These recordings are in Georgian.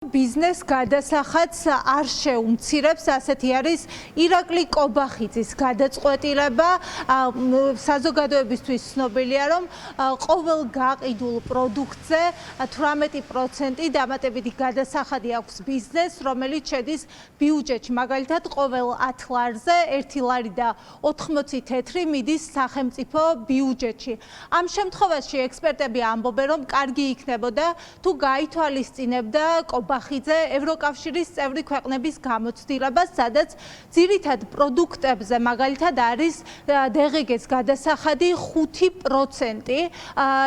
Biznes გადასახადს არ შეუმცირებს, ასეთი არის ირაკლი კობახიძის გადაწყვეტილება. საზოგადოებისთვის ცნობილია, რომ ყოველ გაყიდულ პროდუქტზე 18% დამატებითი გადასახადი აქვს ბიზნესს, რომელიც შედის ბიუჯეტში. მაგალითად, ყოველ 10 ლარზე 1 ლარი და 80 თეთრი მიდის სახელმწიფო ბიუჯეტში. ამ შემთხვევაში ექსპერტები ამბობენ, რომ კარგი იქნებოდა თუ გაითვალისწინებდა კობახიძე ევროკავშირის წევრი ქვეყნების გამოცდილებას, სადაც ძირითად პროდუქტებზე, მაგალითად არის DGG-ს გადასახადი 5%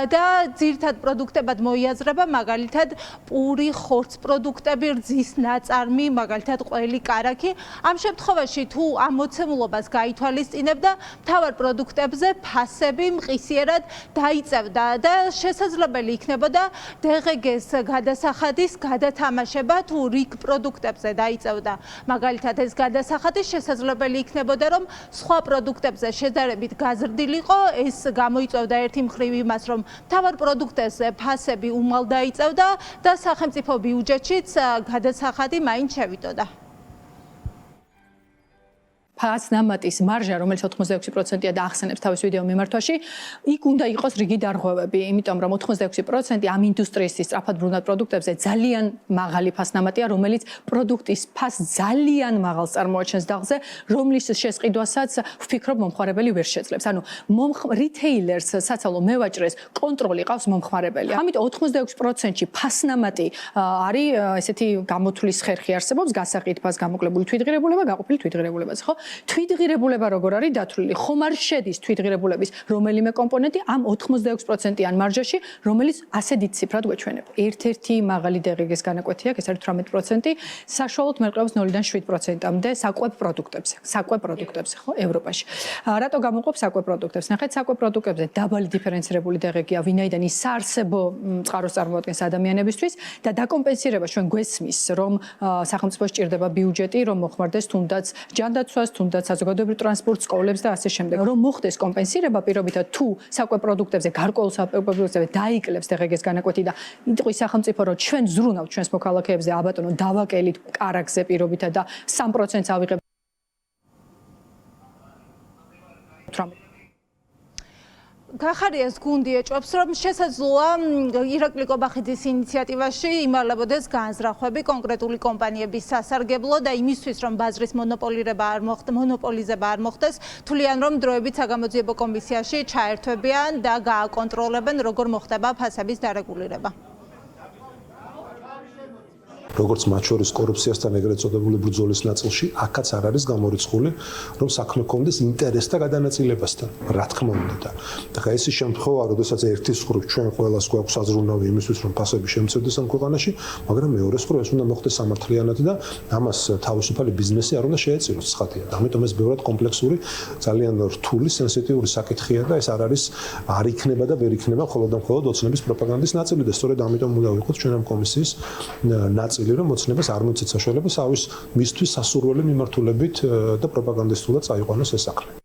და ძირითად პროდუქტებად მოიაზრება, მაგალითად პური, ხორც პროდუქტები, რძის ნაწარმი, მაგალითად ყველი, კარაქი. ამ შემთხვევაში თუ ამ მოცემულობას გაითვალისწინებდა, მთავარ პროდუქტებზე ფასები მყისიერად დაიწევდა და შესაძლებელი იქნებოდა DGG-ს გადასახადის გადათამაშება თუ რიგ პროდუქტებზე დაიწევდა. მაგალითად ეს გადასახადი შესაძლებელი იქნებოდა, რომ სხვა პროდუქტებზე შედარებით გაზრდილიყო, ეს გამოიწვევდა ერთი მხრივ იმას, რომ მთავარ პროდუქტებზე ფასები უმალ დაიწევდა და სახელმწიფო ბიუჯეტშიც გადასახადი მაინც შევიდოდა. ფასნამატის მარჟა, რომელიც 86%-ია და ახსენებს თავის ვიდეო მიმართვაში, იქ უნდა იყოს რიგი დარღვევები, იმიტომ რომ 86% ამ ინდუსტრიის სწრაფად ბრუნავ პროდუქტებზე ძალიან მაღალი ფასნამატია, რომელიც პროდუქტის ფასს ძალიან მაღალს წარმოაჩენს დაღზე, რომლის შესყიდვასაც ვფიქრობ მომხმარებელი ვერ შეძლებს. ანუ რიტეილერს, საცალო მევაჭრეს კონტროლი ყავს მომხმარებელი. ამიტომ 86%-ში ფასნამატი არის ესეთი გამოთვლის ხერხი არსებობს, გასაყიდ ფას გამოკლებული თვითღირებულება, გაყოფილი თვითღირებულებაც, ხო? თვითღირებულება როგორ არის დათვლილი? ხომ არ შედის თვითღირებულების რომელიმე კომპონენტი ამ 86%-იან მარჟაში, რომელიც ასე დიდ ციფრად გვეჩვენებ. ერთ-ერთი მაღალი DGG-ს განაკვეთი აქვს, ეს არის 18%, საშუალოდ მერყევს 0-დან 7%-მდე საკვებ პროდუქტებზე, ხო, ევროპაში. რატო გამოყოფ საკვებ პროდუქტებს? ნახეთ, საკვებ პროდუქტებზე დაბალი დიფერენცირებული DGG-ა, ვინაიდან ის საარსებო წყაროს წარმოადგენს ადამიანებისთვის და დაკომპენსირება ჩვენ გვესმის, რომ სახელმწიფოს ჭირდება ბიუჯეტი, რომ მოხმარდეს თუნდაც ჯანდაცვას, თუნდაც საზოგადოებრივ ტრანსპორტს, სკოლებს და ასე შემდეგ. რომ მოხდეს კომპენსირება პირობითად თუ საკვებ პროდუქტებზე, გარკვეულ საკვებ პროდუქტებზე დაიკლებს DGG-ს განაკვეთი და იტყვის სახელმწიფო, რომ ჩვენ ზრუნავთ ჩვენს მოქალაქეებზე, აბატონო, დავაკელით კარაქზე პირობითად და 3%-ს ავიღებთ. გახარიას გუნდი ეჭვობს, რომ შესაძლოა ირაკლი კობახიძის ინიციატივაში იმალებოდეს განზრახვები კონკრეტული კომპანიების სასარგებლო და იმისთვის, რომ ბაზრის მონოპოლიზება არ მოხდეს, თვლიან, რომ დროებით საგამოძიებო კომისიაში ჩაერთვებიან და გააკონტროლებენ, როგორ მოხდება ფასების დარეგულირება. როგორც მათ შორის კორუფციასთან ეგრეთ წოდებული ბრძოლის ნაწილში, აქაც არ არის გამორიცხული, რომ საქმე ჰქონდეს ინტერესთა გადანაწილებასთან, რა თქმა უნდა. და ხა ეს შემთხვევა, როდესაც ერთის მხრივ ჩვენ ყველას გვაქვს აზრუნავი იმისთვის, რომ ფასები შემცირდეს ამ ქვეყანაში, მაგრამ მეორეს მხრივ ეს უნდა მოხდეს სამართლიანად და ამას თავისუფალი ბიზნესი არ უნდა შეეწიროს ცხადია. ამიტომ ეს ბევრად კომპლექსური, ძალიან რთული, სენსიტიური საკითხია და ეს არ იქნება და ვერ იქნება მხოლოდ და მხოლოდ ოცნების პროპაგანდის ნაწილი და სწორედ ამიტომ უნდა ვიყოთ ჩვენ ამ კომისიის ნაწილი. რომ ოცნებას არ მოცეთ საშუალება მისთვის სასურველი მიმართულებით და პროპაგანდისტულად წაიყვანოს ეს საქმე.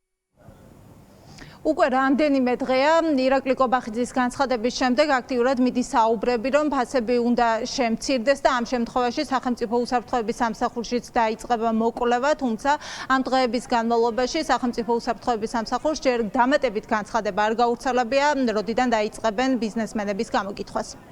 უკვე რამდენიმე დღეა ირაკლი კობახიძის განცხადების შემდეგ აქტიურად მიდის საუბრები, რომ ფასები უნდა შემცირდეს და ამ შემთხვევაში სახელმწიფო უსაფრთხოების სამსახურშიც დაიწყება მოკვლევა, თუმცა ამ დღეების განმავლობაში სახელმწიფო უსაფრთხოების სამსახურს ჯერ დამატებით განცხადება არ გაუცელებია, როდიდან დაიწყებენ ბიზნესმენების გამოკითხვას.